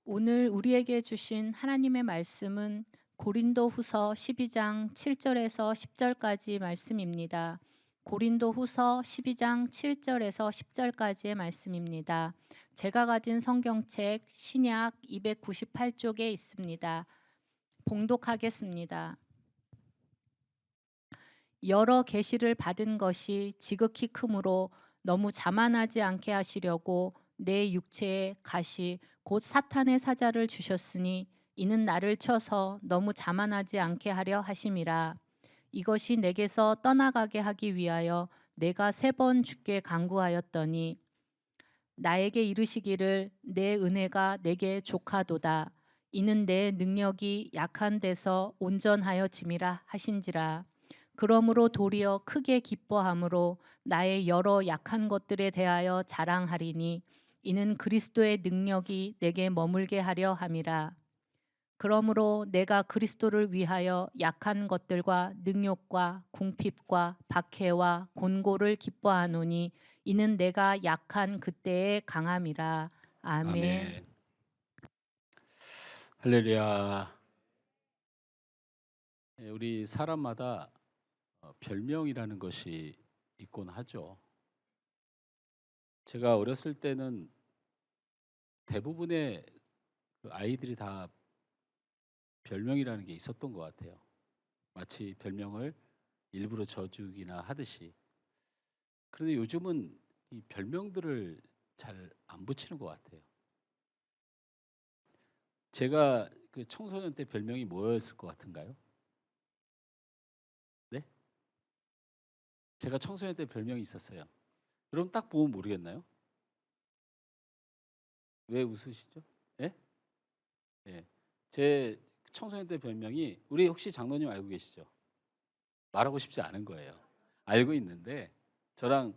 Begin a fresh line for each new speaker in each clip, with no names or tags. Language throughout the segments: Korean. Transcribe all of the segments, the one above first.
오늘 우리에게 주신 하나님의 말씀은 고린도후서 12장 7절에서 10절까지 말씀입니다. 고린도후서 12장 7절에서 10절까지의 말씀입니다. 제가 가진 성경책 신약 298쪽에 있습니다. 봉독하겠습니다. 여러 계시를 받은 것이 지극히 크므로 너무 자만하지 않게 하시려고 내 육체에 가시 곧 사탄의 사자를 주셨으니 이는 나를 쳐서 너무 자만하지 않게 하려 하심이라. 이것이 내게서 떠나가게 하기 위하여 내가 3번 주께 간구하였더니 나에게 이르시기를 내 은혜가 내게 족하도다. 이는 내 능력이 약한 데서 온전하여 짐이라 하신지라. 그러므로 도리어 크게 기뻐함으로 나의 여러 약한 것들에 대하여 자랑하리니 이는 그리스도의 능력이 내게 머물게 하려 함이라. 그러므로 내가 그리스도를 위하여 약한 것들과 능욕과 궁핍과 박해와 곤고를 기뻐하노니 이는 내가 약한 그때의 강함이라. 아멘.
아멘. 할렐루야. 우리 사람마다 별명이라는 것이 있곤 하죠. 제가 어렸을 때는 대부분의 그 아이들이 다 별명이라는 게 있었던 것 같아요. 마치 별명을 일부러 져주기나 하듯이. 그런데 요즘은 이 별명들을 잘 안 붙이는 것 같아요. 제가 그 청소년 때 별명이 뭐였을 것 같은가요? 네? 제가 청소년 때 별명이 있었어요. 여러분 딱 보면 모르겠나요? 왜 웃으시죠? 예? 예. 제 청소년 때 별명이 우리 혹시 장로님 알고 계시죠? 말하고 싶지 않은 거예요. 알고 있는데 저랑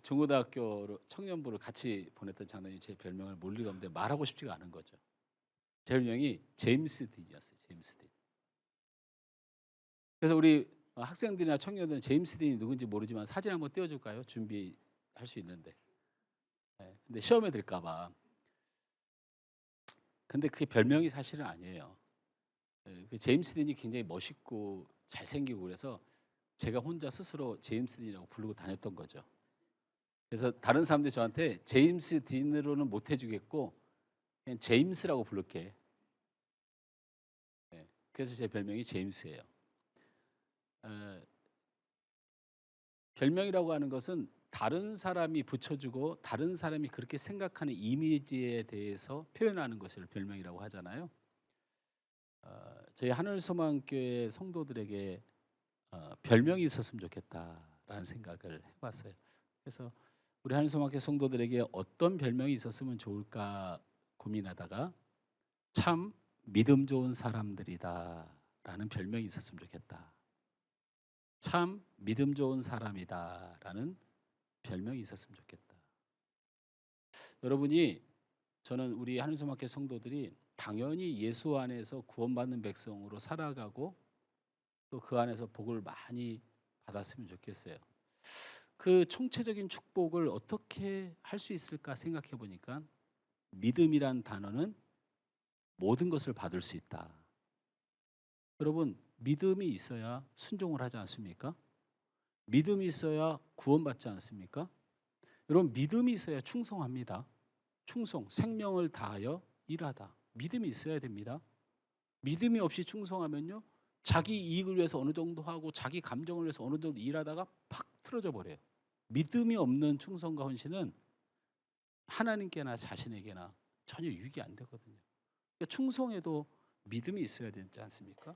중고등학교 청년부를 같이 보냈던 장로님이 제 별명을 모를 리가 없는데 말하고 싶지가 않은 거죠. 제 별명이 제임스 딘이었어요. 제임스 딘. 그래서 우리 학생들이나 청년들은 제임스 딘이 누군지 모르지만 사진 한번 띄워줄까요? 준비할 수 있는데. 예. 근데 시험에 들까 봐. 근데 그게 별명이 사실은 아니에요. 예, 그 제임스 딘이 굉장히 멋있고 잘생기고 그래서 제가 혼자 스스로 제임스 딘이라고 부르고 다녔던 거죠. 그래서 다른 사람들이 저한테 제임스 딘으로는 못 해주겠고 그냥 제임스라고 부를게. 예, 그래서 제 별명이 제임스예요. 어, 별명이라고 하는 것은 다른 사람이 붙여주고 다른 사람이 그렇게 생각하는 이미지에 대해서 표현하는 것을 별명이라고 하잖아요. 저희 하늘소망교회 성도들에게 별명이 있었으면 좋겠다라는 생각을 해봤어요. 그래서 우리 하늘소망교회 성도들에게 어떤 별명이 있었으면 좋을까 고민하다가 참 믿음 좋은 사람들이다라는 별명이 있었으면 좋겠다. 참 믿음 좋은 사람이다라는 별명이 있었으면 좋겠다. 여러분이 저는 우리 하늘소망교회 성도들이 당연히 예수 안에서 구원받는 백성으로 살아가고 또 그 안에서 복을 많이 받았으면 좋겠어요. 그 총체적인 축복을 어떻게 할 수 있을까 생각해 보니까 믿음이란 단어는 모든 것을 받을 수 있다. 여러분, 믿음이 있어야 순종을 하지 않습니까? 믿음이 있어야 구원받지 않습니까? 여러분, 믿음이 있어야 충성합니다. 충성, 생명을 다하여 일하다. 믿음이 있어야 됩니다. 믿음이 없이 충성하면요, 자기 이익을 위해서 어느 정도 하고 자기 감정을 위해서 어느 정도 일하다가 팍 틀어져 버려요. 믿음이 없는 충성과 헌신은 하나님께나 자신에게나 전혀 유익이 안 되거든요. 그러니까 충성에도 믿음이 있어야 되지 않습니까?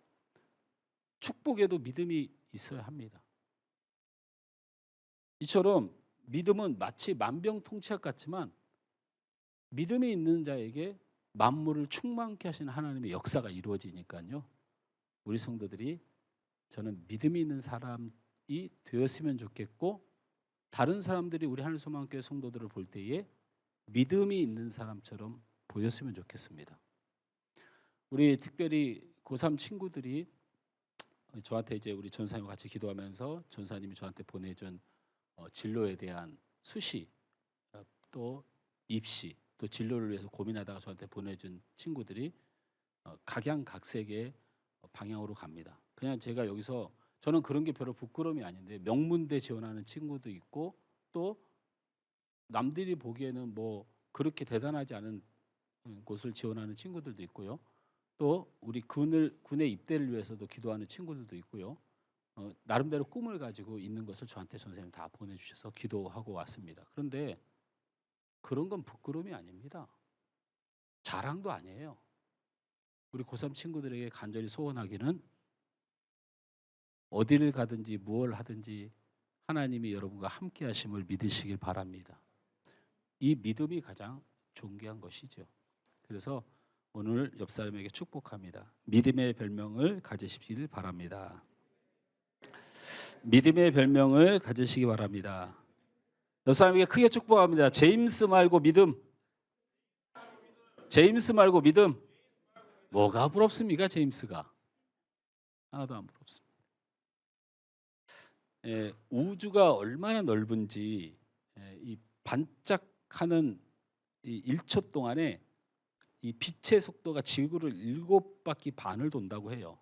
축복에도 믿음이 있어야 합니다. 이처럼 믿음은 마치 만병통치약 같지만 믿음이 있는 자에게 만물을 충만케 하시는 하나님의 역사가 이루어지니까요. 우리 성도들이 저는 믿음이 있는 사람이 되었으면 좋겠고 다른 사람들이 우리 하늘소망교회 성도들을 볼 때에 믿음이 있는 사람처럼 보였으면 좋겠습니다. 우리 특별히 고3 친구들이 저한테 이제 우리 전사님과 같이 기도하면서 전사님이 저한테 보내준 진로에 대한 수시 또 입시 또 진로를 위해서 고민하다가 저한테 보내준 친구들이 각양각색의 방향으로 갑니다. 그냥 제가 여기서 저는 그런 게 별로 부끄러움이 아닌데 명문대 지원하는 친구도 있고 또 남들이 보기에는 뭐 그렇게 대단하지 않은 곳을 지원하는 친구들도 있고요. 또 우리 군의 입대를 위해서도 기도하는 친구들도 있고요. 나름대로 꿈을 가지고 있는 것을 저한테 선생님 다 보내주셔서 기도하고 왔습니다. 그런데 그런 건 부끄러움이 아닙니다. 자랑도 아니에요. 우리 고3 친구들에게 간절히 소원하기는 어디를 가든지 무엇을 하든지 하나님이 여러분과 함께 하심을 믿으시길 바랍니다. 이 믿음이 가장 존귀한 것이죠. 그래서 오늘 옆 사람에게 축복합니다. 믿음의 별명을 가지시길 바랍니다. 믿음의 별명을 가지시기 바랍니다. 옆 사람에게 크게 축복합니다. 제임스 말고 믿음. 제임스 말고 믿음. 뭐가 부럽습니까? 제임스가 하나도 안 부럽습니다. 우주가 얼마나 넓은지 이 반짝하는 이 1초 동안에 이 빛의 속도가 지구를 7바퀴 반을 돈다고 해요.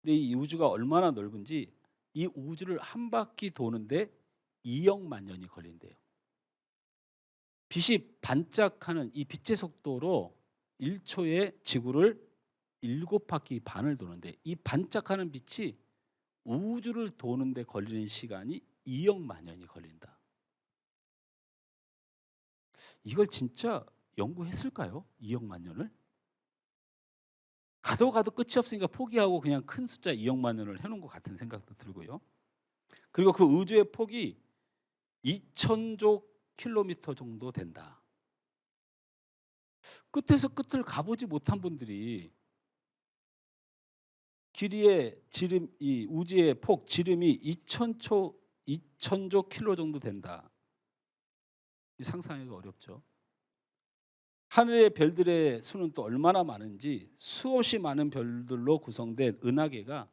근데 이 우주가 얼마나 넓은지 이 우주를 한 바퀴 도는데 2억만 년이 걸린대요. 빛이 반짝하는 이 빛의 속도로 1초에 지구를 7바퀴 반을 도는데 이 반짝하는 빛이 우주를 도는데 걸리는 시간이 2억만 년이 걸린다. 이걸 진짜 연구했을까요? 2억만 년을? 가도 끝이 없으니까 포기하고 그냥 큰 숫자 2억만 년을 해놓은 것 같은 생각도 들고요. 그리고 그 우주의 폭이 2000조 킬로미터 정도 된다. 끝에서 끝을 가보지 못한 분들이 길이의 지름, 이 우주의 폭 지름이 2000조 킬로 정도 된다. 상상하기가 어렵죠. 하늘의 별들의 수는 또 얼마나 많은지 수없이 많은 별들로 구성된 은하계가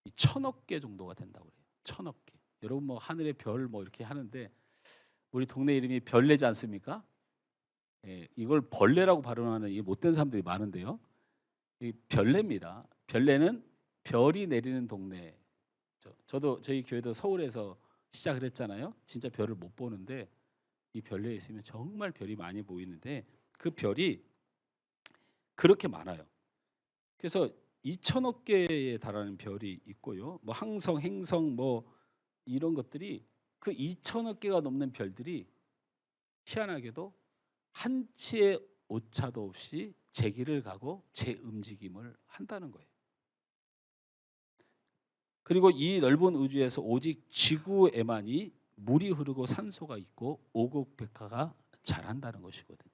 1000억 개 정도가 된다고 그래요. 1000억 개. 여러분 뭐 하늘의 별 뭐 이렇게 하는데 우리 동네 이름이 별내지 않습니까? 이걸 벌레라고 발음하는 이 못된 사람들이 많은데요. 이 별내입니다. 별내는 별이 내리는 동네. 저도 저희 교회도 서울에서 시작을 했잖아요. 진짜 별을 못 보는데 이 별내에 있으면 정말 별이 많이 보이는데 그 별이 그렇게 많아요. 그래서 2000억 개에 달하는 별이 있고요. 뭐 항성, 행성 뭐 이런 것들이 그 2000억 개가 넘는 별들이 희한하게도 한치의 오차도 없이 제 길을 가고 제 움직임을 한다는 거예요. 그리고 이 넓은 우주에서 오직 지구에만이 물이 흐르고 산소가 있고 오곡백화가 자란다는 것이거든요.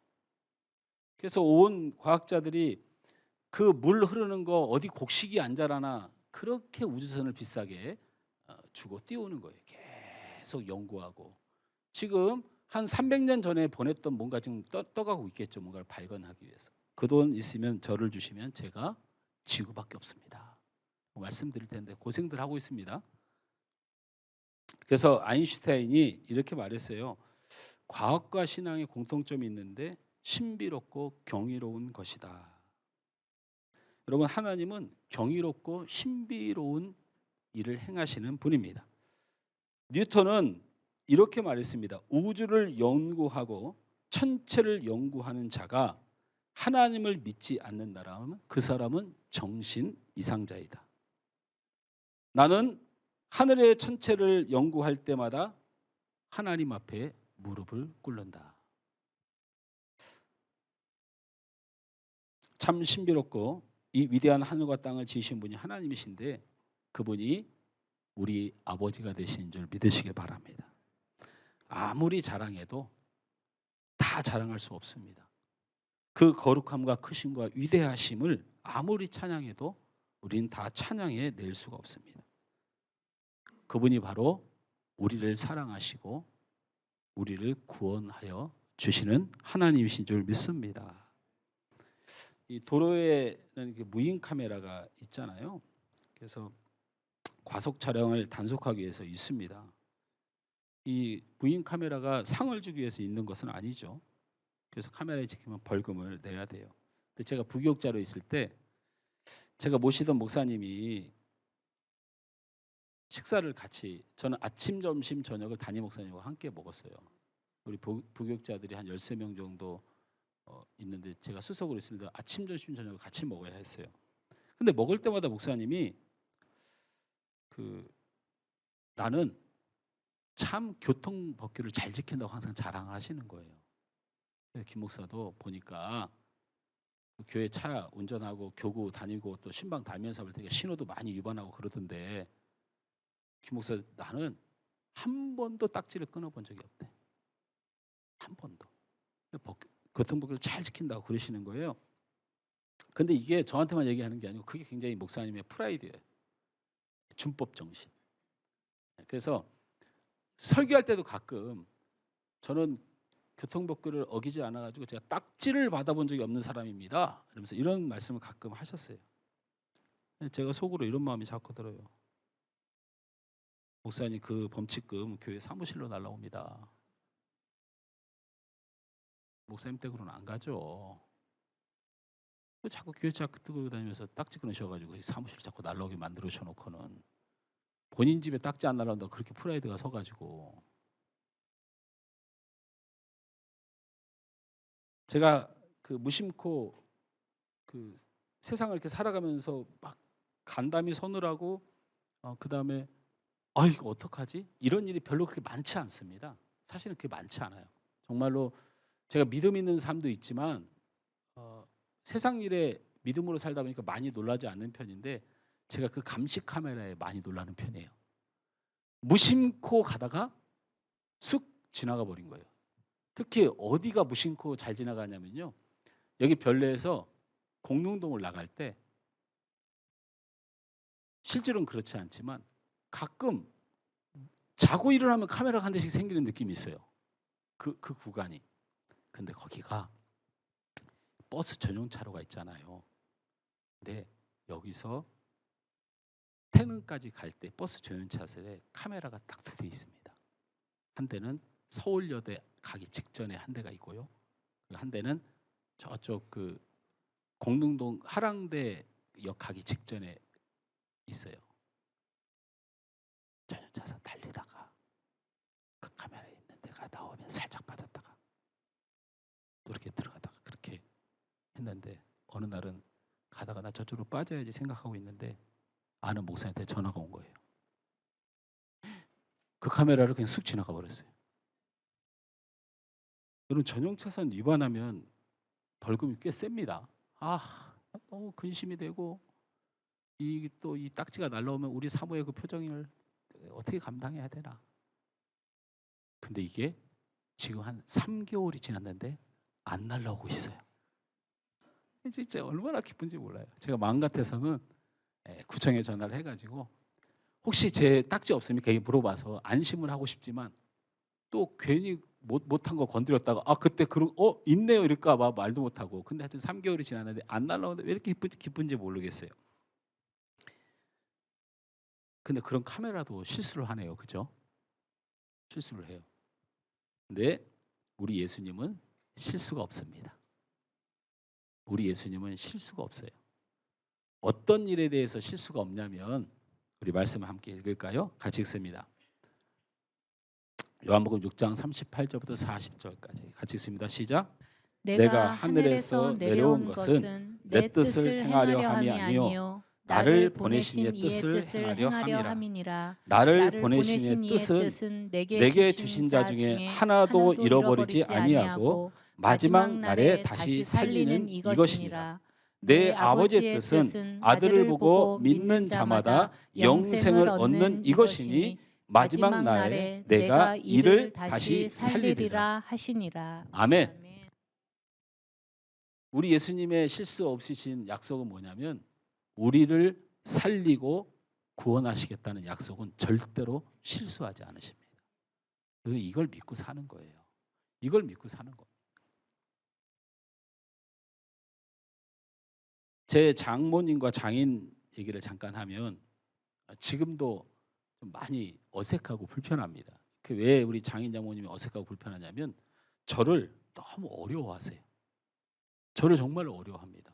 그래서 온 과학자들이 그 물 흐르는 거 어디 곡식이 안 자라나 그렇게 우주선을 비싸게 주고 띄우는 거예요. 계속 연구하고 지금 한 300년 전에 보냈던 뭔가 지금 떠가고 있겠죠. 뭔가를 발견하기 위해서. 그 돈 있으면 저를 주시면 제가 지구밖에 없습니다. 말씀드릴 텐데 고생들 하고 있습니다. 그래서 아인슈타인이 이렇게 말했어요. 과학과 신앙의 공통점이 있는데 신비롭고 경이로운 것이다. 여러분 하나님은 경이롭고 신비로운 일을 행하시는 분입니다. 뉴턴은 이렇게 말했습니다. 우주를 연구하고 천체를 연구하는 자가 하나님을 믿지 않는다라면 그 사람은 정신 이상자이다. 나는 하늘의 천체를 연구할 때마다 하나님 앞에 무릎을 꿇는다. 참 신비롭고 이 위대한 하늘과 땅을 지으신 분이 하나님이신데 그분이 우리 아버지가 되신 줄 믿으시기 바랍니다. 아무리 자랑해도 다 자랑할 수 없습니다. 그 거룩함과 크심과 위대하심을 아무리 찬양해도 우리는 다 찬양해 낼 수가 없습니다. 그분이 바로 우리를 사랑하시고 우리를 구원하여 주시는 하나님이신 줄 믿습니다. 이 도로에는 무인 카메라가 있잖아요. 그래서 과속 차량을 단속하기 위해서 있습니다. 이 무인 카메라가 상을 주기 위해서 있는 것은 아니죠. 그래서 카메라에 찍히면 벌금을 내야 돼요. 근데 제가 부교육자로 있을 때 제가 모시던 목사님이 식사를 같이, 저는 아침, 점심, 저녁을 담임 목사님과 함께 먹었어요. 우리 부교육자들이 한 13명 정도 있는데 제가 수석으로 있습니다. 아침, 점심, 저녁을 같이 먹어야 했어요. 근데 먹을 때마다 목사님이 나는 참 교통 법규를 잘 지킨다고 항상 자랑을 하시는 거예요. 그래서 김 목사도 보니까 교회 차 운전하고 교구 다니고 또 신방 다니면서 볼 때 신호도 많이 위반하고 그러던데 김 목사 나는 한 번도 딱지를 끊어본 적이 없대. 한 번도. 교통법규를 잘 지킨다고 그러시는 거예요. 근데 이게 저한테만 얘기하는 게 아니고 그게 굉장히 목사님의 프라이드예요. 준법 정신. 그래서 설교할 때도 가끔 저는 교통법규를 어기지 않아가지고 제가 딱지를 받아본 적이 없는 사람입니다. 이러면서 이런 말씀을 가끔 하셨어요. 제가 속으로 이런 마음이 자꾸 들어요. 목사님 그 범칙금 교회 사무실로 날라옵니다. 목사님 댁으로는 안 가죠. 자꾸 교회 차 뜨고 다니면서 딱지 끊으셔가지고 사무실 자꾸 날라오게 만들어놓고는 본인 집에 딱지 안 날라온다고 그렇게 프라이드가 서가지고. 제가 무심코 세상을 이렇게 살아가면서 막 간담이 서늘하고 그 다음에 이거 어떡하지? 이런 일이 별로 그렇게 많지 않습니다. 사실은 그게 많지 않아요. 정말로 제가 믿음 있는 삶도 있지만 세상 일에 믿음으로 살다 보니까 많이 놀라지 않는 편인데 제가 그 감시 카메라에 많이 놀라는 편이에요. 무심코 가다가 쑥 지나가 버린 거예요. 특히 어디가 무심코 잘 지나가냐면요. 여기 별내에서 공릉동을 나갈 때 실제로는 그렇지 않지만 가끔 자고 일어나면 카메라가 한 대씩 생기는 느낌이 있어요. 그 구간이. 근데 거기가 버스 전용 차로가 있잖아요. 근데 여기서 태릉까지 갈 때 버스 전용 차선에 카메라가 딱 2대 있습니다. 한 대는 서울여대 가기 직전에 한 대가 있고요. 한 대는 저쪽 공릉동 하랑대 역 가기 직전에 있어요. 전용 차선 달리다가 그 카메라에 있는 데가 나오면 살짝 빠졌다가 또 이렇게 들어가다가 그렇게 했는데 어느 날은 가다가 나 저쪽으로 빠져야지 생각하고 있는데 아는 목사한테 전화가 온 거예요. 그 카메라를 그냥 쑥 지나가 버렸어요. 여러분 전용차선 위반하면 벌금이 꽤 셉니다. 너무 근심이 되고 이 딱지가 날라오면 우리 사모의 그 표정을 어떻게 감당해야 되나. 근데 이게 지금 한 3개월이 지났는데 안 날라오고 있어요. 진짜 얼마나 기쁜지 몰라요. 제가 마음 같아서는 구청에 전화를 해가지고 혹시 제 딱지 없습니까? 물어봐서 안심을 하고 싶지만 또 괜히 못한 거 건드렸다가 그때 있네요 이럴까 봐 말도 못하고. 근데 하여튼 3개월이 지났는데 안 날라오는데 왜 이렇게 기쁜지 모르겠어요. 근데 그런 카메라도 실수를 하네요. 그죠? 실수를 해요. 근데 우리 예수님은 실수가 없습니다. 우리 예수님은 실수가 없어요. 어떤 일에 대해서 실수가 없냐면 우리 말씀을 함께 읽을까요? 같이 읽습니다. 요한복음 6장 38절부터 40절까지 같이 읽습니다. 시작. 내가 하늘에서 내려온 것은 내 뜻을 행하려 함이 아니요 나를 보내신 이의 뜻을 행하려 함이라. 나를 보내신 이의 뜻은 내게 주신 자 중에 하나도 잃어버리지 아니하고 마지막 날에 다시 살리는 이것이니라. 내 아버지의 뜻은 아들을 보고 믿는 자마다 영생을 얻는 이것이니 마지막 날에 내가 이를 다시 살리리라
하시니라.
아멘. 우리 예수님의 실수 없으신 약속은 뭐냐면 우리를 살리고 구원하시겠다는 약속은 절대로 실수하지 않으십니다. 이걸 믿고 사는 거예요. 이걸 믿고 사는 거. 제 장모님과 장인 얘기를 잠깐 하면 지금도 좀 많이 어색하고 불편합니다. 왜 우리 장인 장모님이 어색하고 불편하냐면 저를 너무 어려워하세요. 저를 정말 어려워합니다.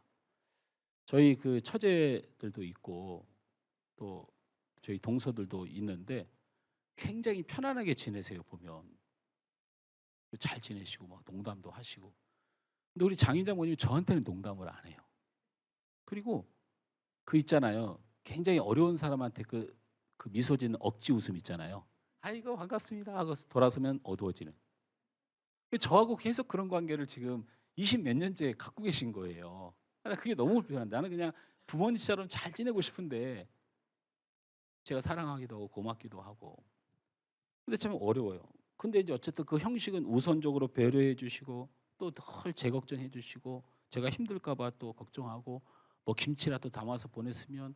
저희 그 처제들도 있고 또 저희 동서들도 있는데 굉장히 편안하게 지내세요. 보면 잘 지내시고 막 농담도 하시고. 근데 우리 장인 장모님이 저한테는 농담을 안 해요. 그리고 그 있잖아요. 굉장히 어려운 사람한테 그 미소 짓는 억지 웃음 있잖아요. 아이고 반갑습니다 하고 돌아서면 어두워지는. 저하고 계속 그런 관계를 지금 20 몇 년째 갖고 계신 거예요. 나 그게 너무 불편한데 나는 그냥 부모님처럼 잘 지내고 싶은데 제가 사랑하기도 하고 고맙기도 하고 근데 참 어려워요. 근데 이제 어쨌든 그 형식은 우선적으로 배려해 주시고 또 늘 제 걱정해 주시고 제가 힘들까 봐 또 걱정하고 뭐 김치라도 담아서 보냈으면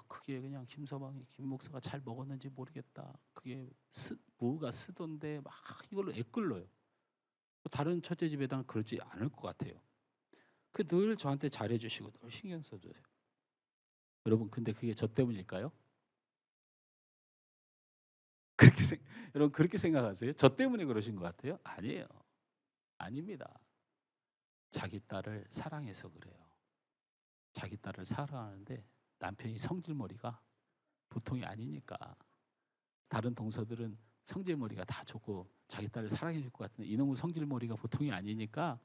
그게 그냥 김서방이 김 목사가 잘 먹었는지 모르겠다. 그게 무가 쓰던데 막 이걸로 애끌러요. 다른 처제 집에다가 그러지 않을 것 같아요. 그 늘 저한테 잘해 주시고 늘 신경 써 줘요. 여러분 근데 그게 저 때문일까요? 그렇게 여러분 그렇게 생각하세요? 저 때문에 그러신 것 같아요? 아니에요. 아닙니다. 자기 딸을 사랑해서 그래요. 자기 딸을 사랑하는데 남편이 성질머리가 보통이 아니니까. 다른 동서들은 성질머리가 다 좋고 자기 딸을 사랑해 줄 것 같은데 이놈의 성질머리가 보통이 아니니까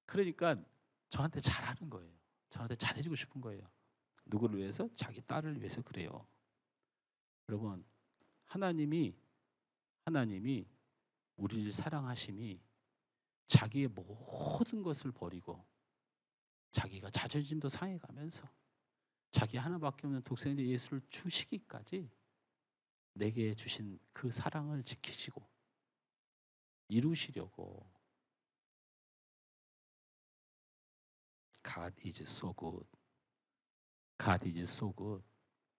그러니까 저한테 잘하는 거예요. 저한테 잘해주고 싶은 거예요. 누구를 위해서? 자기 딸을 위해서 그래요. 여러분 하나님이 우리를 사랑하심이 자기의 모든 것을 버리고 자기가 자존심도 상해가면서 자기 하나밖에 없는 독생자 예수를 주시기까지 내게 주신 그 사랑을 지키시고 이루시려고. God is so good. God is so good.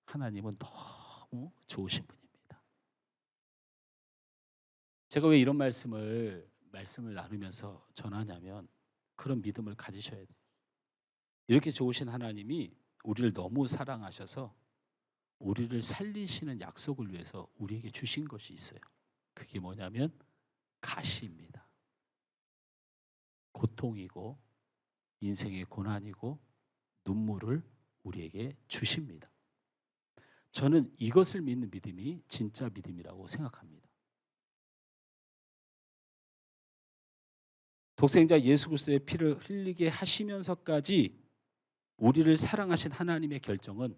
하나님은 너무 좋으신 분입니다. 제가 왜 이런 말씀을 나누면서 전하냐면 그런 믿음을 가지셔야 돼요. 이렇게 좋으신 하나님이 우리를 너무 사랑하셔서 우리를 살리시는 약속을 위해서 우리에게 주신 것이 있어요. 그게 뭐냐면 가시입니다. 고통이고 인생의 고난이고 눈물을 우리에게 주십니다. 저는 이것을 믿는 믿음이 진짜 믿음이라고 생각합니다. 독생자 예수 그리스도의 피를 흘리게 하시면서까지 우리를 사랑하신 하나님의 결정은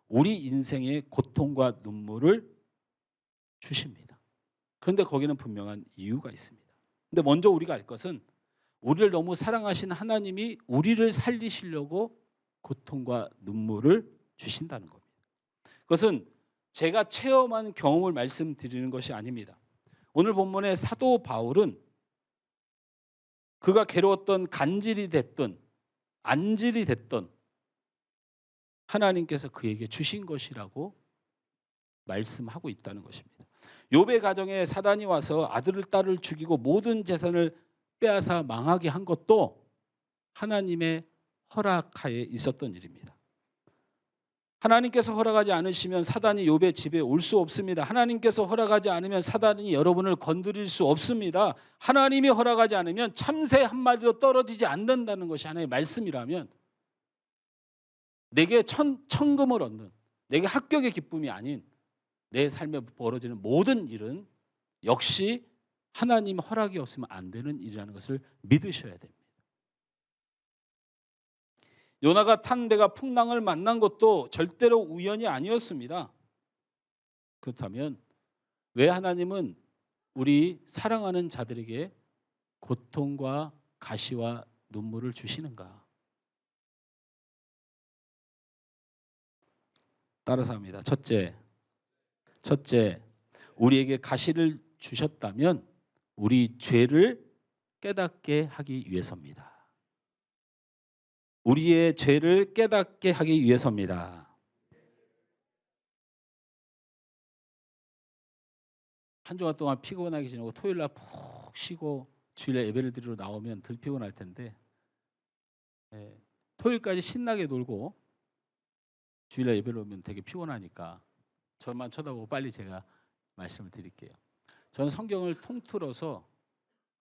우리 인생의 고통과 눈물을 주십니다. 그런데 거기는 분명한 이유가 있습니다. 근데 먼저 우리가 알 것은 우리를 너무 사랑하신 하나님이 우리를 살리시려고 고통과 눈물을 주신다는 겁니다. 그것은 제가 체험한 경험을 말씀드리는 것이 아닙니다. 오늘 본문의 사도 바울은 그가 괴로웠던 간질이 됐든 안질이 됐든 하나님께서 그에게 주신 것이라고 말씀하고 있다는 것입니다. 욥의 가정에 사단이 와서 아들을 딸을 죽이고 모든 재산을 빼앗아 망하게 한 것도 하나님의 허락하에 있었던 일입니다. 하나님께서 허락하지 않으시면 사단이 욥의 집에 올 수 없습니다. 하나님께서 허락하지 않으면 사단이 여러분을 건드릴 수 없습니다. 하나님이 허락하지 않으면 참새 한 마리도 떨어지지 않는다는 것이 하나님의 말씀이라면 내게 천금을 얻는, 내게 합격의 기쁨이 아닌 내 삶에 벌어지는 모든 일은 역시 하나님 허락이 없으면 안 되는 일이라는 것을 믿으셔야 됩니다. 요나가 탄 배가 풍랑을 만난 것도 절대로 우연이 아니었습니다. 그렇다면 왜 하나님은 우리 사랑하는 자들에게 고통과 가시와 눈물을 주시는가? 따라서 합니다. 첫째, 우리에게 가시를 주셨다면 우리 죄를 깨닫게 하기 위해서입니다. 우리의 죄를 깨닫게 하기 위해서입니다. 한 주간 동안 피곤하게 지내고 토요일날 푹 쉬고 주일에 예배를 드리러 나오면 덜 피곤할 텐데 토요일까지 신나게 놀고 주일날 예배를 오면 되게 피곤하니까 저만 쳐다보고 빨리 제가 말씀을 드릴게요. 저는 성경을 통틀어서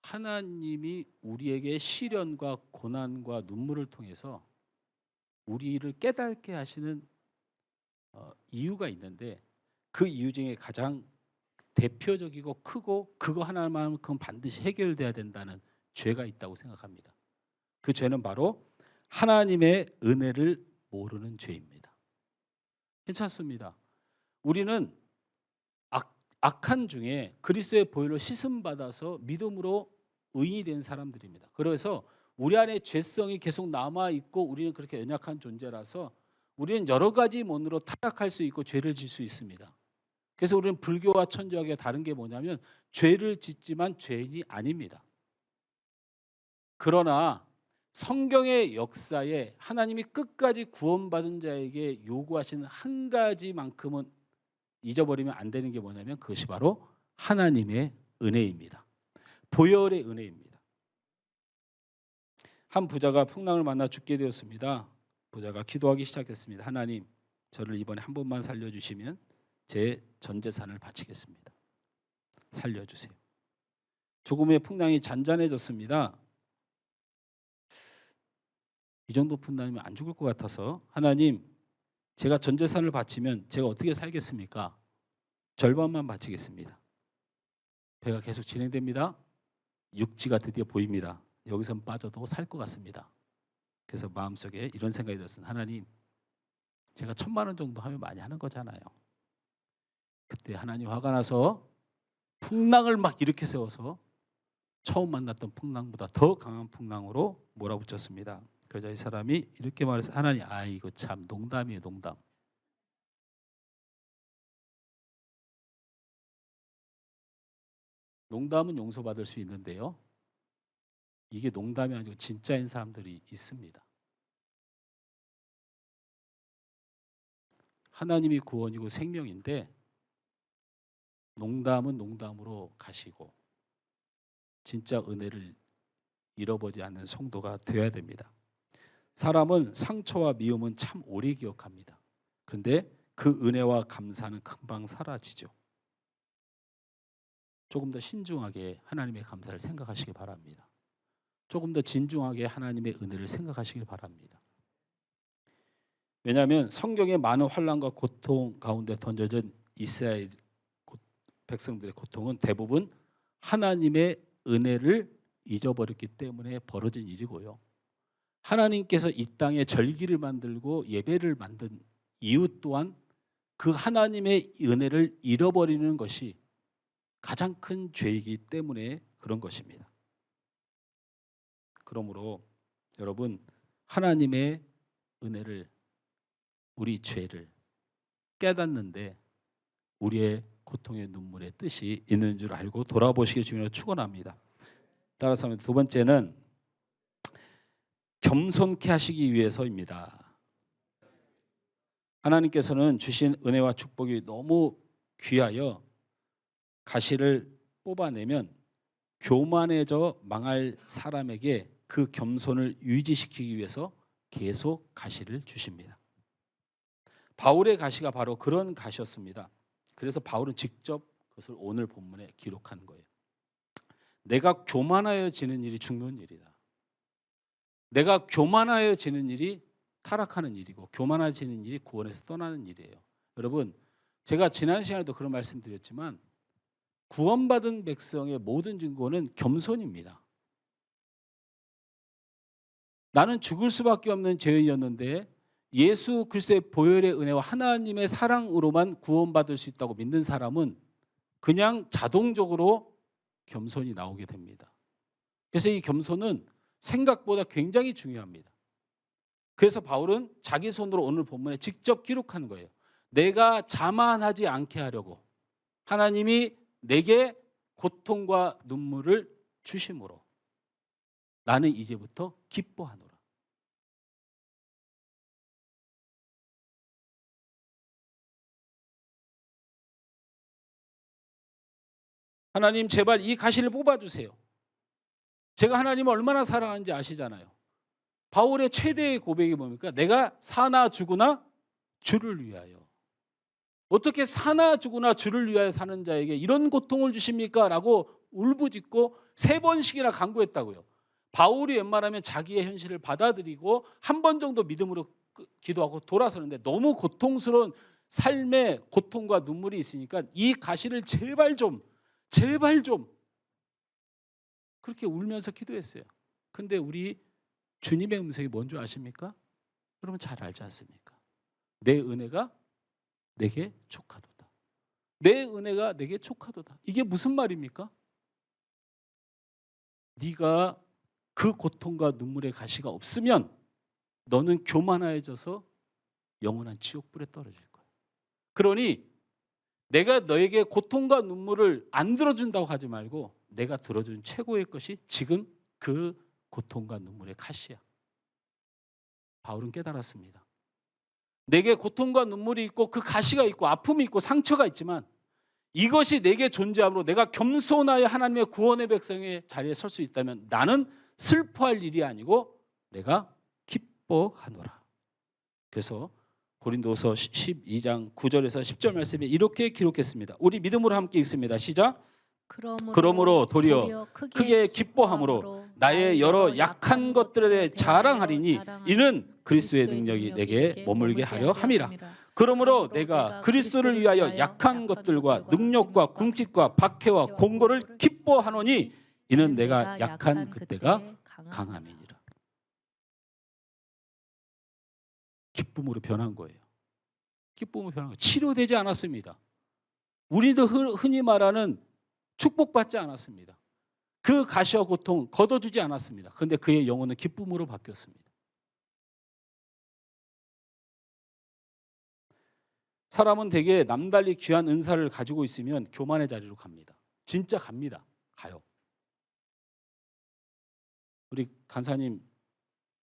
하나님이 우리에게 시련과 고난과 눈물을 통해서 우리를 깨닫게 하시는 이유가 있는데, 그 이유 중에 가장 대표적이고 크고 그거 하나만큼 반드시 해결돼야 된다는 죄가 있다고 생각합니다. 그 죄는 바로 하나님의 은혜를 모르는 죄입니다. 괜찮습니다. 우리는 악한 중에 그리스도의 보혈로 씻음 받아서 믿음으로 의인이 된 사람들입니다. 그래서 우리 안에 죄성이 계속 남아 있고 우리는 그렇게 연약한 존재라서 우리는 여러 가지 면으로 타락할 수 있고 죄를 질 수 있습니다. 그래서 우리는 불교와 천주교가 다른 게 뭐냐면 죄를 짓지만 죄인이 아닙니다. 그러나 성경의 역사에 하나님이 끝까지 구원받은 자에게 요구하시는 한 가지만큼은 잊어버리면 안 되는 게 뭐냐면 그것이 바로 하나님의 은혜입니다. 보혈의 은혜입니다. 한 부자가 풍랑을 만나 죽게 되었습니다. 부자가 기도하기 시작했습니다. 하나님, 저를 이번에 한 번만 살려주시면 제 전 재산을 바치겠습니다. 살려주세요. 조금 후에 풍랑이 잔잔해졌습니다. 이 정도 풍랑이면 안 죽을 것 같아서 하나님, 제가 전 재산을 바치면 제가 어떻게 살겠습니까? 절반만 바치겠습니다. 배가 계속 진행됩니다. 육지가 드디어 보입니다. 여기선 빠져도 살 것 같습니다. 그래서 마음속에 이런 생각이 들었습니다. 하나님, 제가 1,000만 원 정도 하면 많이 하는 거잖아요. 그때 하나님 화가 나서 풍랑을 막 일으켜 세워서 처음 만났던 풍랑보다 더 강한 풍랑으로 몰아붙였습니다. 그러자 이 사람이 이렇게 말해서 하나님, 이거 참 농담이에요, 농담. 농담은 용서받을 수 있는데요, 이게 농담이 아니고 진짜인 사람들이 있습니다. 하나님이 구원이고 생명인데 농담은 농담으로 가시고 진짜 은혜를 잃어버리지 않는 성도가 되어야 됩니다. 사람은 상처와 미움은 참 오래 기억합니다. 그런데 그 은혜와 감사는 금방 사라지죠. 조금 더 신중하게 하나님의 감사를 생각하시기 바랍니다. 조금 더 진중하게 하나님의 은혜를 생각하시길 바랍니다. 왜냐하면 성경의 많은 환난과 고통 가운데 던져진 이스라엘 백성들의 고통은 대부분 하나님의 은혜를 잊어버렸기 때문에 벌어진 일이고요. 하나님께서 이 땅에 절기를 만들고 예배를 만든 이유 또한 그 하나님의 은혜를 잃어버리는 것이 가장 큰 죄이기 때문에 그런 것입니다. 그러므로 여러분, 하나님의 은혜를, 우리 죄를 깨닫는데 우리의 고통의 눈물의 뜻이 있는 줄 알고 돌아보시길 주님으로 축원합니다. 따라서 두 번째는 겸손케 하시기 위해서입니다. 하나님께서는 주신 은혜와 축복이 너무 귀하여 가시를 뽑아내면 교만해져 망할 사람에게 그 겸손을 유지시키기 위해서 계속 가시를 주십니다. 바울의 가시가 바로 그런 가시였습니다. 그래서 바울은 직접 그것을 오늘 본문에 기록한 거예요. 내가 교만하여지는 일이 죽는 일이다. 내가 교만하여지는 일이 타락하는 일이고 교만해지는 일이 구원에서 떠나는 일이에요. 여러분, 제가 지난 시간에도 그런 말씀 드렸지만 구원받은 백성의 모든 증거는 겸손입니다. 나는 죽을 수밖에 없는 죄인이었는데 예수 그리스도의 보혈의 은혜와 하나님의 사랑으로만 구원받을 수 있다고 믿는 사람은 그냥 자동적으로 겸손이 나오게 됩니다. 그래서 이 겸손은 생각보다 굉장히 중요합니다. 그래서 바울은 자기 손으로 오늘 본문에 직접 기록한 거예요. 내가 자만하지 않게 하려고 하나님이 내게 고통과 눈물을 주심으로 나는 이제부터 기뻐하노라. 하나님, 제발 이 가시를 뽑아주세요. 제가 하나님을 얼마나 사랑하는지 아시잖아요. 바울의 최대의 고백이 뭡니까? 내가 사나 죽으나 주를 위하여. 어떻게 사나 죽으나 주를 위하여 사는 자에게 이런 고통을 주십니까? 라고 울부짖고 3번씩이나 간구했다고요. 바울이 웬만하면 자기의 현실을 받아들이고 한 번 정도 믿음으로 기도하고 돌아서는데 너무 고통스러운 삶의 고통과 눈물이 있으니까 이 가시를 제발 좀 그렇게 울면서 기도했어요. 근데 우리 주님의 음성이 뭔지 아십니까? 여러분 잘 알지 않습니까? 내 은혜가 내게 족하도다. 내 은혜가 내게 족하도다. 이게 무슨 말입니까? 네가 그 고통과 눈물의 가시가 없으면 너는 교만해져서 영원한 지옥불에 떨어질 거야. 그러니 내가 너에게 고통과 눈물을 안 들어준다고 하지 말고 내가 들어준 최고의 것이 지금 그 고통과 눈물의 가시야. 바울은 깨달았습니다. 내게 고통과 눈물이 있고 그 가시가 있고 아픔이 있고 상처가 있지만 이것이 내게 존재함으로 내가 겸손하여 하나님의 구원의 백성의 자리에 설 수 있다면 나는 슬퍼할 일이 아니고 내가 기뻐하노라. 그래서 고린도서 12장 9절에서 10절 말씀에 이렇게 기록했습니다. 우리 믿음으로 함께 읽습니다. 시작. 그러므로 도리어 크게 기뻐함으로 나의 여러 약한 것들에 대해 자랑하리니 이는 그리스도의 능력이 내게 머물게 하려 함이라. 그러므로 내가 그리스도를 위하여 약한 것들과 능력과 궁핍과 박해와 공고를 기뻐하노니 이는 내가 약한 그때가 강함이니라. 기쁨으로 변한 거예요. 기쁨으로 변한 거예요. 치료되지 않았습니다. 우리도 흔히 말하는 축복받지 않았습니다. 그 가시와 고통 걷어주지 않았습니다. 그런데 그의 영혼은 기쁨으로 바뀌었습니다. 사람은 대개 남달리 귀한 은사를 가지고 있으면 교만의 자리로 갑니다. 진짜 갑니다. 가요. 우리 간사님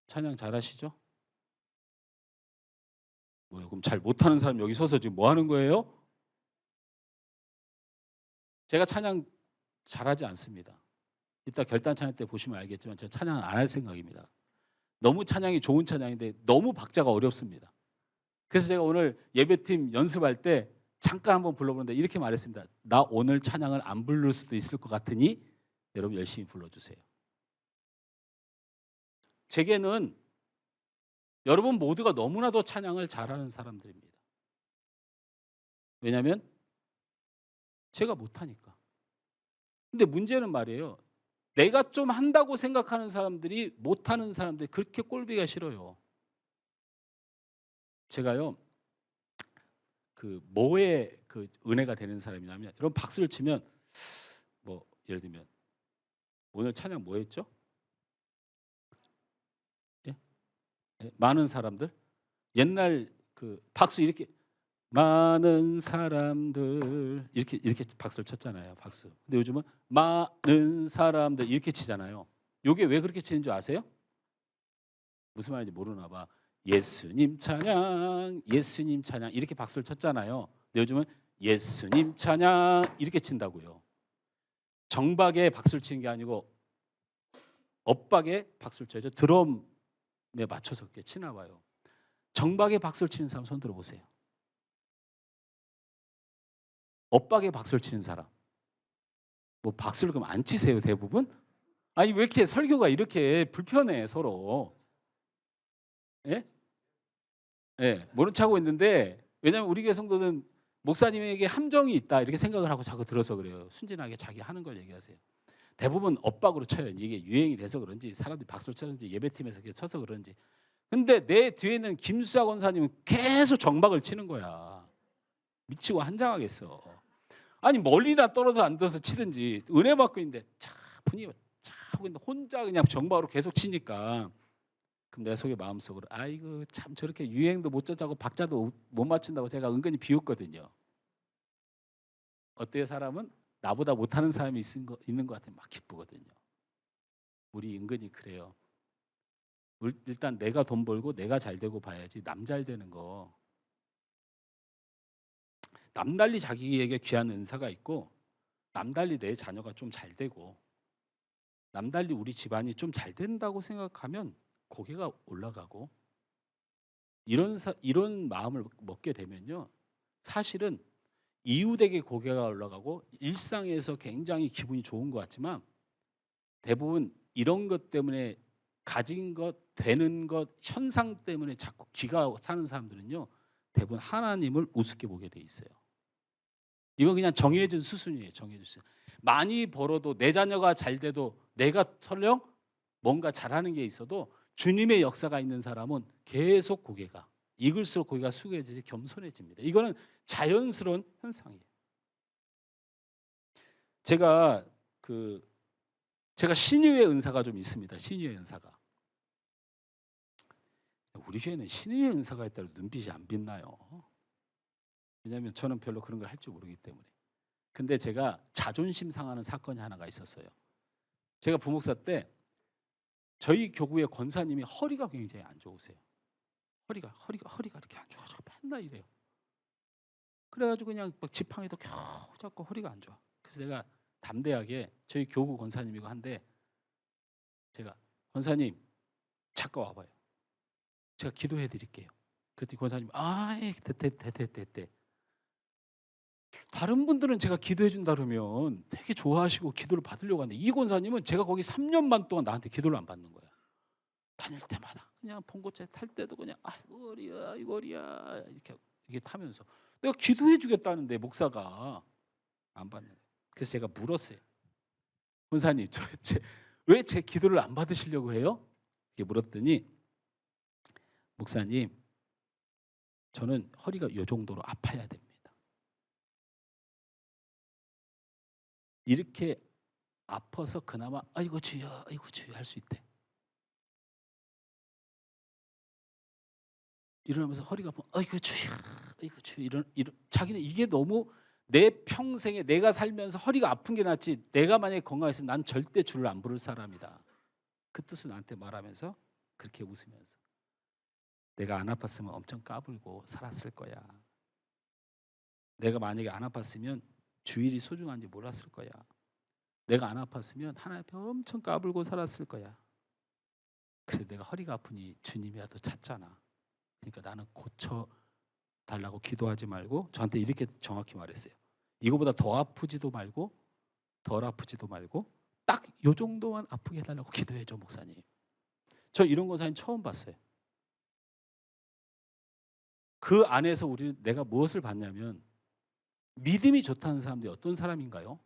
찬양 잘하시죠? 뭐요? 그럼 잘 못하는 사람 여기 서서 지금 뭐 하는 거예요? 제가 찬양 잘하지 않습니다. 이따 결단 찬양 때 보시면 알겠지만 제가 찬양을 안 할 생각입니다. 너무 찬양이 좋은 찬양인데 너무 박자가 어렵습니다. 그래서 제가 오늘 예배팀 연습할 때 잠깐 한번 불러보는데 이렇게 말했습니다. 나 오늘 찬양을 안 부를 수도 있을 것 같으니 여러분 열심히 불러주세요. 제게는 여러분 모두가 너무나도 찬양을 잘하는 사람들입니다. 왜냐하면 제가 못하니까. 근데 문제는 말이에요. 내가 좀 한다고 생각하는 사람들이 못하는 사람들이 그렇게 꼴보기가 싫어요. 제가요, 그 뭐에 그 은혜가 되는 사람이냐면, 여러분 박수를 치면 뭐 예를 들면 오늘 찬양 뭐 했죠? 예? 예? 많은 사람들 옛날 그 박수 이렇게 많은 사람들 이렇게 박수를 쳤잖아요. 박수. 근데 요즘은 많은 사람들 이렇게 치잖아요. 이게 왜 그렇게 치는 줄 아세요? 무슨 말인지 모르나 봐. 예수님 찬양, 예수님 찬양 이렇게 박수를 쳤잖아요. 근데 요즘은 예수님 찬양 이렇게 친다고요. 정박에 박수를 치는 게 아니고 엇박에 박수를 쳐야죠. 드럼에 맞춰서 그렇게 치나 봐요. 정박에 박수를 치는 사람 손 들어보세요. 엇박에 박수를 치는 사람. 뭐 박수를 그럼 안 치세요 대부분? 아니 왜 이렇게 설교가 이렇게 불편해 서로? 예? 예, 모른 척하고 있는데 왜냐하면 우리 교회 성도는 목사님에게 함정이 있다 이렇게 생각을 하고 자꾸 들어서 그래요. 순진하게 자기 하는 걸 얘기하세요. 대부분 엇박으로 쳐요. 이게 유행이 돼서 그런지 사람들이 박수를 쳐는지 예배팀에서 쳐서 그런지. 근데 내 뒤에는 김수학 원사님은 계속 정박을 치는 거야. 미치고 한장하겠어. 아니 멀리나 떨어져 앉아서 치든지 은혜 받고 있는데 차분히 하고 있는데 혼자 그냥 정박으로 계속 치니까 그럼 내 속에 마음속으로 아이고 참 저렇게 유행도 못 쫓아고 박자도 못 맞춘다고 제가 은근히 비웃거든요. 어때요? 사람은 나보다 못하는 사람이 있는 것 같으면 막 기쁘거든요. 우리 은근히 그래요. 일단 내가 돈 벌고 내가 잘 되고 봐야지 남 잘 되는 거. 남달리 자기에게 귀한 은사가 있고 남달리 내 자녀가 좀 잘 되고 남달리 우리 집안이 좀 잘 된다고 생각하면 고개가 올라가고 이런 마음을 먹게 되면요 사실은 이웃에게 고개가 올라가고 일상에서 굉장히 기분이 좋은 것 같지만 대부분 이런 것 때문에 가진 것, 되는 것, 현상 때문에 자꾸 기가 사는 사람들은요, 대부분 하나님을 우습게 보게 돼 있어요. 이건 그냥 정해진 수순이에요. 정해진 수순. 많이 벌어도 내 자녀가 잘 돼도 내가 설령 뭔가 잘하는 게 있어도 주님의 역사가 있는 사람은 계속 고개가 익을수록 고개가 숙여지지 겸손해집니다. 이거는 자연스러운 현상이에요. 제가 신유의 은사가 좀 있습니다. 신유의 은사가. 우리 교회는 신유의 은사가 있다고 눈빛이 안 빛나요. 왜냐하면 저는 별로 그런 걸 할 줄 모르기 때문에. 근데 제가 자존심 상하는 사건이 하나가 있었어요. 제가 부목사 때 저희 교구의 권사님이 허리가 굉장히 안 좋으세요. 허리가 이렇게 안 좋아가지고 맨날 이래요. 그래가지고 그냥 막 지팡이도 겨우 잡고 허리가 안 좋아. 그래서 내가 담대하게 저희 교구 권사님이고 한데 제가 권사님 잠깐 와봐요. 제가 기도해 드릴게요. 그랬더니 권사님 됐대. 다른 분들은 제가 기도해 준다 그러면 되게 좋아하시고 기도를 받으려고 하는데 이 권사님은 제가 거기 3년 반 동안 나한테 기도를 안 받는 거야. 다닐 때마다 그냥 봉고차 탈 때도 그냥 아이고 허리야 이렇게 타면서 내가 기도해 주겠다는데 목사가 안 받는 거예요. 그래서 제가 물었어요. 권사님 도대체 왜 제 기도를 안 받으시려고 해요? 이렇게 물었더니 목사님 저는 허리가 이 정도로 아파야 됩니다. 이렇게 아파서 그나마 아이고 주여 할 수 있대. 일어나면서 허리가 아프면 아이고 주여 이런 자기는 이게 너무 내 평생에 내가 살면서 허리가 아픈 게 낫지 내가 만약에 건강했으면 난 절대 주를 안 부를 사람이다. 그 뜻을 나한테 말하면서 그렇게 웃으면서 내가 안 아팠으면 엄청 까불고 살았을 거야. 내가 만약에 안 아팠으면 주일이 소중한지 몰랐을 거야. 내가 안 아팠으면 하나님 앞에 엄청 까불고 살았을 거야. 그래서 내가 허리가 아프니 주님이라도 찾잖아. 그러니까 나는 고쳐 달라고 기도하지 말고 저한테 이렇게 정확히 말했어요. 이거보다 더 아프지도 말고 덜 아프지도 말고 딱 요 정도만 아프게 해달라고 기도해줘 목사님. 저 이런 권사님 처음 봤어요. 그 안에서 내가 무엇을 봤냐면 믿음이 좋다는 사람들이 어떤 사람인가요?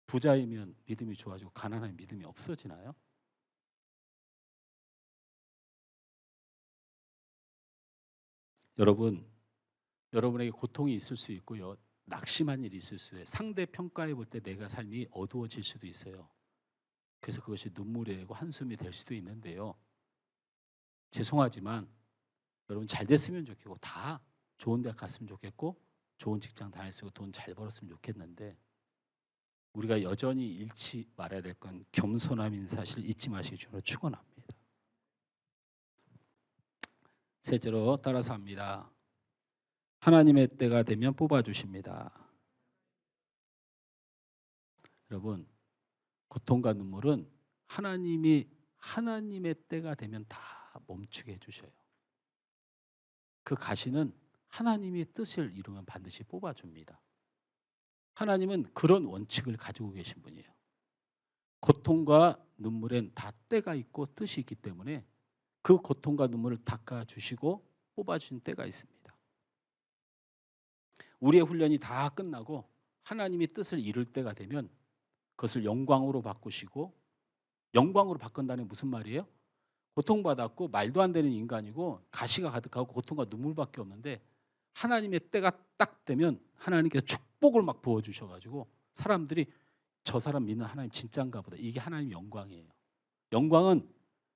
부자이면 믿음이 좋아지고 가난하면 믿음이 없어지나요? 여러분에게 고통이 있을 수 있고요. 낙심한 일이 있을 수 있어요. 상대 평가해 볼 때 내가 삶이 어두워질 수도 있어요. 그래서 그것이 눈물이 되고 한숨이 될 수도 있는데요. 죄송하지만 여러분 잘 됐으면 좋겠고 다 좋은 대학 갔으면 좋겠고 좋은 직장 다녔으면 돈 잘 벌었으면 좋겠는데 우리가 여전히 잃지 말아야 될 건 겸손함인 사실 잊지 마시기 주로 축원합니다. 셋째로 따라서 합니다. 하나님의 때가 되면 뽑아주십니다. 여러분 고통과 눈물은 하나님의 때가 되면 다 멈추게 해주셔요. 그 가시는 하나님의 뜻을 이루면 반드시 뽑아줍니다. 하나님은 그런 원칙을 가지고 계신 분이에요. 고통과 눈물엔 다 때가 있고 뜻이 있기 때문에 그 고통과 눈물을 닦아주시고 뽑아주신 때가 있습니다. 우리의 훈련이 다 끝나고 하나님의 뜻을 이룰 때가 되면 그것을 영광으로 바꾸시고 영광으로 바꾼다는 무슨 말이에요? 고통받았고 말도 안 되는 인간이고 가시가 가득하고 고통과 눈물밖에 없는데 하나님의 때가 딱 되면 하나님께서 축복을 막 부어주셔가지고 사람들이 저 사람 믿는 하나님 진짜인가 보다. 이게 하나님 영광이에요. 영광은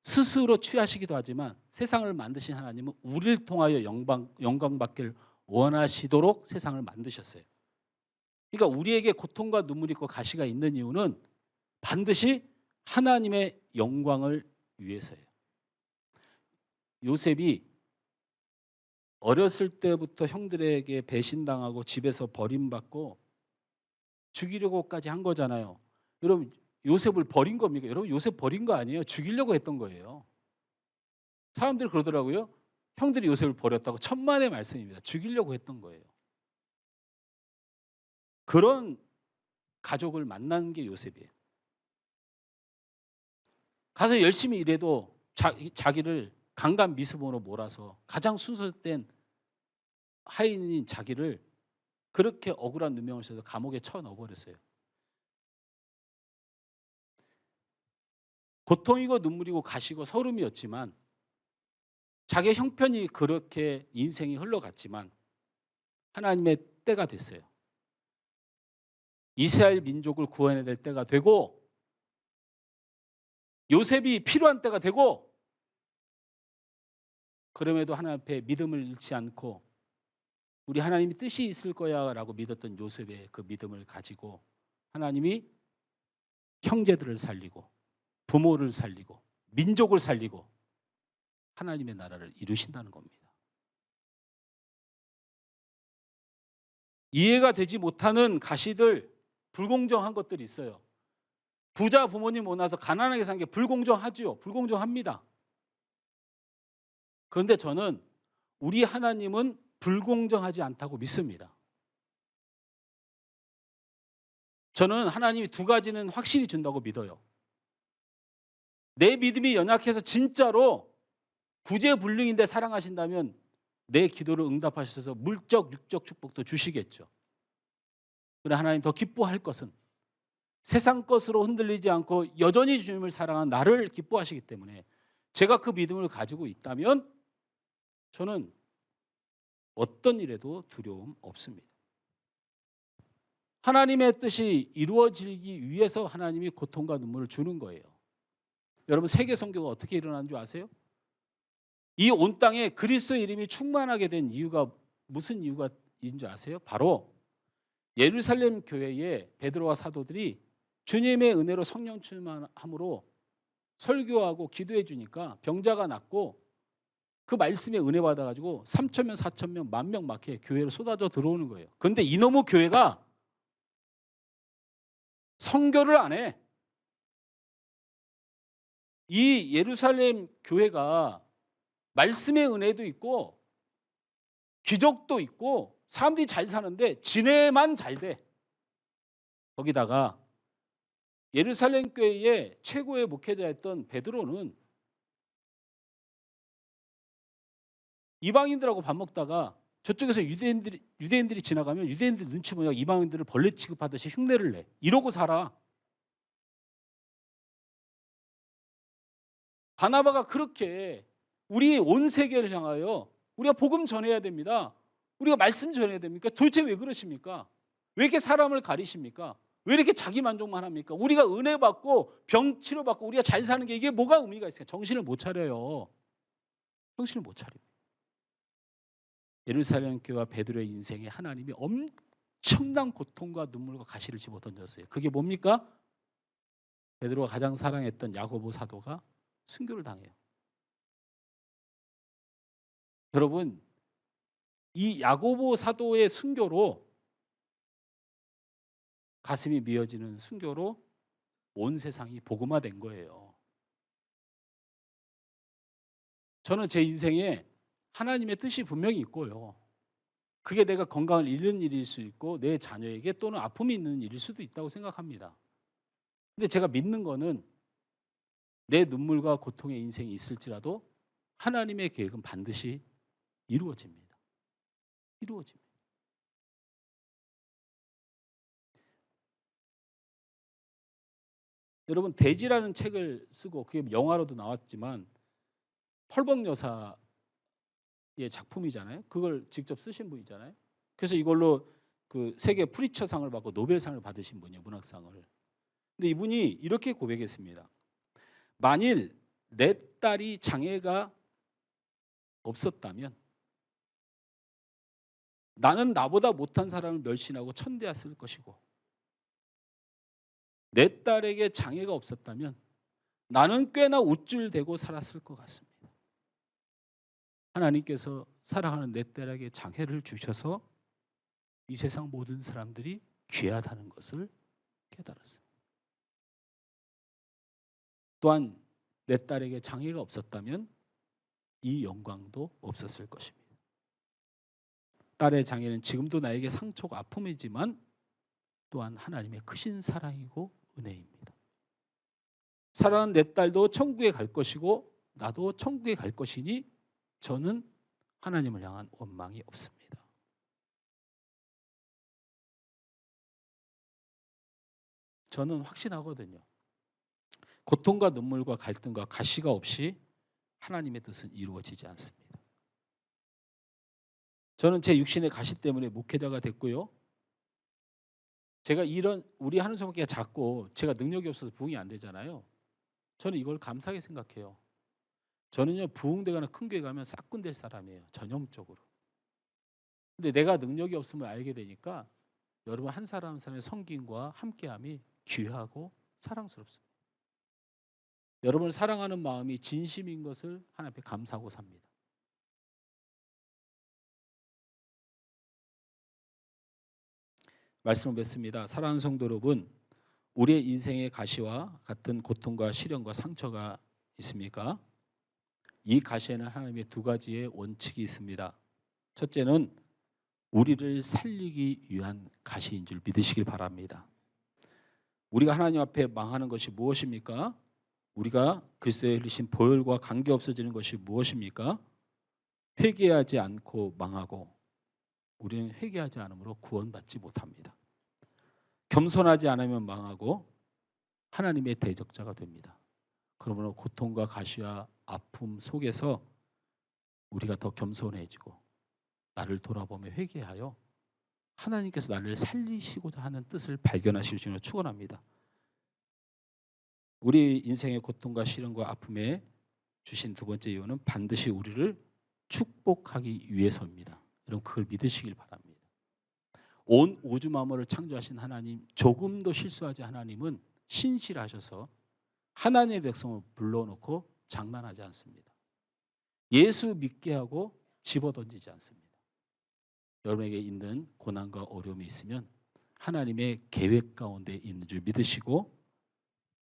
스스로 취하시기도 하지만 세상을 만드신 하나님은 우리를 통하여 영광 받기를 원하시도록 세상을 만드셨어요. 그러니까 우리에게 고통과 눈물이 있고 가시가 있는 이유는 반드시 하나님의 영광을 위해서예요. 요셉이 어렸을 때부터 형들에게 배신당하고 집에서 버림받고 죽이려고까지 한 거잖아요. 여러분 요셉을 버린 겁니까? 여러분 요셉 버린 거 아니에요. 죽이려고 했던 거예요. 사람들이 그러더라고요. 형들이 요셉을 버렸다고 천만의 말씀입니다. 죽이려고 했던 거예요. 그런 가족을 만난 게 요셉이에요. 가서 열심히 일해도 자기를 강간 미수본으로 몰아서 가장 순서된 하인인 자기를 그렇게 억울한 누명을 써서 감옥에 쳐넣어버렸어요. 고통이고 눈물이고 가시고 서름이었지만 자기의 형편이 그렇게 인생이 흘러갔지만 하나님의 때가 됐어요. 이스라엘 민족을 구원해야 될 때가 되고 요셉이 필요한 때가 되고 그럼에도 하나님 앞에 믿음을 잃지 않고 우리 하나님이 뜻이 있을 거야 라고 믿었던 요셉의 그 믿음을 가지고 하나님이 형제들을 살리고 부모를 살리고 민족을 살리고 하나님의 나라를 이루신다는 겁니다. 이해가 되지 못하는 가시들, 불공정한 것들이 있어요. 부자 부모님 못 나서 가난하게 산 게 불공정하지요. 불공정합니다. 그런데 저는 우리 하나님은 불공정하지 않다고 믿습니다. 저는 하나님이 두 가지는 확실히 준다고 믿어요. 내 믿음이 연약해서 진짜로 구제불능인데 사랑하신다면 내 기도를 응답하셔서 물적 육적 축복도 주시겠죠. 그러나 하나님 더 기뻐할 것은 세상 것으로 흔들리지 않고 여전히 주님을 사랑한 나를 기뻐하시기 때문에 제가 그 믿음을 가지고 있다면 저는 어떤 일에도 두려움 없습니다. 하나님의 뜻이 이루어지기 위해서 하나님이 고통과 눈물을 주는 거예요. 여러분 세계 선교가 어떻게 일어나는 줄 아세요? 이 온 땅에 그리스도의 이름이 충만하게 된 이유가 무슨 이유가 있는 줄 아세요? 바로 예루살렘 교회에 베드로와 사도들이 주님의 은혜로 성령 충만함으로 설교하고 기도해 주니까 병자가 낫고 그 말씀에 은혜 받아가지고 3,000명, 4,000명, 10,000명 막해 교회로 쏟아져 들어오는 거예요. 그런데 이놈의 교회가 선교를 안 해. 이 예루살렘 교회가 말씀의 은혜도 있고 기적도 있고 사람들이 잘 사는데 지내만 잘 돼. 거기다가 예루살렘 교회의 최고의 목회자였던 베드로는 이방인들하고 밥 먹다가 저쪽에서 유대인들이 지나가면 유대인들 눈치 보냐고 이방인들을 벌레 취급하듯이 흉내를 내. 이러고 살아. 바나바가 그렇게 우리 온 세계를 향하여 우리가 복음 전해야 됩니다. 우리가 말씀 전해야 됩니까? 도대체 왜 그러십니까? 왜 이렇게 사람을 가리십니까? 왜 이렇게 자기 만족만 합니까? 우리가 은혜 받고 병 치료받고 우리가 잘 사는 게 이게 뭐가 의미가 있어요? 정신을 못 차려요. 정신을 못 차려요. 예루살렘 교회와 베드로의 인생에 하나님이 엄청난 고통과 눈물과 가시를 집어던졌어요. 그게 뭡니까? 베드로가 가장 사랑했던 야고보 사도가 순교를 당해요. 여러분, 이 야고보 사도의 순교로 가슴이 미어지는 순교로 온 세상이 복음화된 거예요. 저는 제 인생에 하나님의 뜻이 분명히 있고요. 그게 내가 건강을 잃는 일일 수 있고 내 자녀에게 또는 아픔이 있는 일일 수도 있다고 생각합니다. 근데 제가 믿는 거는 내 눈물과 고통의 인생이 있을지라도 하나님의 계획은 반드시 이루어집니다. 이루어집니다. 여러분 대지라는 책을 쓰고 그게 영화로도 나왔지만 펄벅 여사의 작품이잖아요. 그걸 직접 쓰신 분이잖아요. 그래서 이걸로 그 세계 프리처상을 받고 노벨상을 받으신 분이에요. 문학상을. 근데 이분이 이렇게 고백했습니다. 만일 내 딸이 장애가 없었다면 나는 나보다 못한 사람을 멸시하고 천대했을 것이고 내 딸에게 장애가 없었다면 나는 꽤나 우쭐대고 살았을 것 같습니다. 하나님께서 사랑하는 내 딸에게 장애를 주셔서 이 세상 모든 사람들이 귀하다는 것을 깨달았습니다. 또한 내 딸에게 장애가 없었다면 이 영광도 없었을 것입니다. 딸의 장애는 지금도 나에게 상처고 아픔이지만 또한 하나님의 크신 사랑이고 은혜입니다. 사랑하는 내 딸도 천국에 갈 것이고 나도 천국에 갈 것이니 저는 하나님을 향한 원망이 없습니다. 저는 확신하거든요. 고통과 눈물과 갈등과 가시가 없이 하나님의 뜻은 이루어지지 않습니다. 저는 제 육신의 가시 때문에 목회자가 됐고요. 제가 이런 우리 하는 성교가 작고 제가 능력이 없어서 부흥이 안 되잖아요. 저는 이걸 감사하게 생각해요. 저는요 부흥되거나 큰 교회 가면 싹군 될 사람이에요. 전형적으로. 근데 내가 능력이 없음을 알게 되니까 여러분 한 사람 한 사람의 섬김과 함께함이 귀하고 사랑스럽습니다. 여러분을 사랑하는 마음이 진심인 것을 하나님 앞에 감사하고 삽니다. 말씀을 맺습니다. 사랑하는 성도 여러분, 우리의 인생의 가시와 같은 고통과 시련과 상처가 있습니까? 이 가시에는 하나님의 두 가지의 원칙이 있습니다. 첫째는 우리를 살리기 위한 가시인 줄 믿으시길 바랍니다. 우리가 하나님 앞에 망하는 것이 무엇입니까? 우리가 그리스도에 흘리신 보혈과 관계 없어지는 것이 무엇입니까? 회개하지 않고 망하고 우리는 회개하지 않으므로 구원받지 못합니다. 겸손하지 않으면 망하고 하나님의 대적자가 됩니다. 그러므로 고통과 가시와 아픔 속에서 우리가 더 겸손해지고 나를 돌아보며 회개하여 하나님께서 나를 살리시고자 하는 뜻을 발견하실 줄 축원합니다. 우리 인생의 고통과 시련과 아픔에 주신 두 번째 이유는 반드시 우리를 축복하기 위해서입니다. 여러분 그걸 믿으시길 바랍니다. 온 우주 만물을 창조하신 하나님, 조금도 실수하지 하나님은 신실하셔서 하나님의 백성을 불러놓고 장난하지 않습니다. 예수 믿게 하고 집어던지지 않습니다. 여러분에게 있는 고난과 어려움이 있으면 하나님의 계획 가운데 있는 줄 믿으시고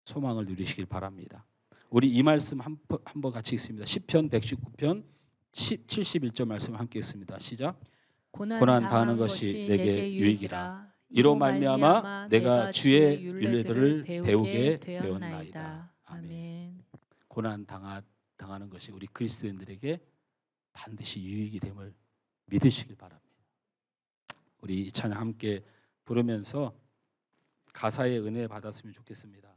소망을 누리시길 바랍니다. 우리 이 말씀 한번 같이 읽습니다. 시편 119편 71절 말씀을 함께 읽습니다. 시작. 고난 당하는 것이 내게 유익이라. 이로 말미암아 내가 주의 윤례들을 배우게 되었나이다. 아멘. 고난 당하는 것이 우리 그리스도인들에게 반드시 유익이 됨을 믿으시길 바랍니다. 우리 이 찬양 함께 부르면서 가사의 은혜 받았으면 좋겠습니다.